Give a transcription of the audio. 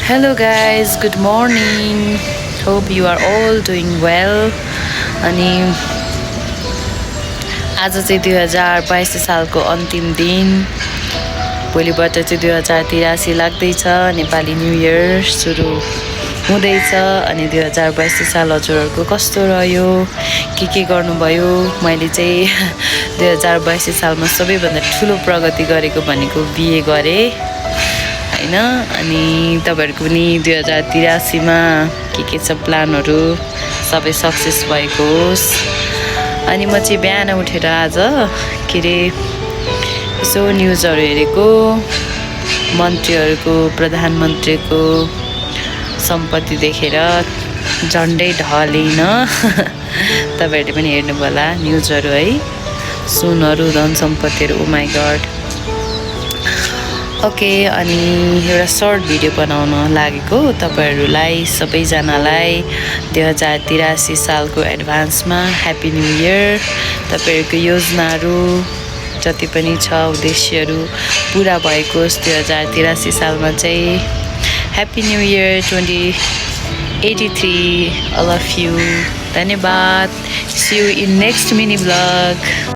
Hello guys, good morning. Hope you are all doing well. अनि आज चाहिँ 2022 सालको अन्तिम दिन। भोलिबाट चाहिँ 2083 लाग्दैछ। नेपाली न्यू इयर सुरु हुँदैछ। अनि 2022 साल हजुरहरूको कस्तो रह्यो, के गर्नुभयो? मैले चाहिँ 2022 सालमा सबैभन्दा ठुलो प्रगति गरेको भनेको बिए गरेँ हैन। अनि तपाईहरुको पनि 2083 मा के छ प्लानहरु सबै सक्सेस भएको होस्। अनि म चाहिँ बिहान उठेर आज यसो न्यूजहरु हेरेको, मन्त्रीहरुको, प्रधानमन्त्रीको सम्पत्ति देखेर झन्डै ढलिन। तपाईहरुले पनि हेर्नु होला न्यूजहरु है, सुनहरु, धन सम्पत्तिहरु। Oh my God. ओके, अनि एउटा सर्ट भिडियो बनाउन लागेको तपाईहरुलाई सबैजनालाई 2083 सालको एडभान्समा ह्यापी न्यू इयर। तपाईहरुको योजनाहरु जति पनि छ, उद्देश्यहरु पूरा भएको 2083 सालमा चाहिँ happy new year 2083 all of you। धन्यवाद। See you in next mini vlog।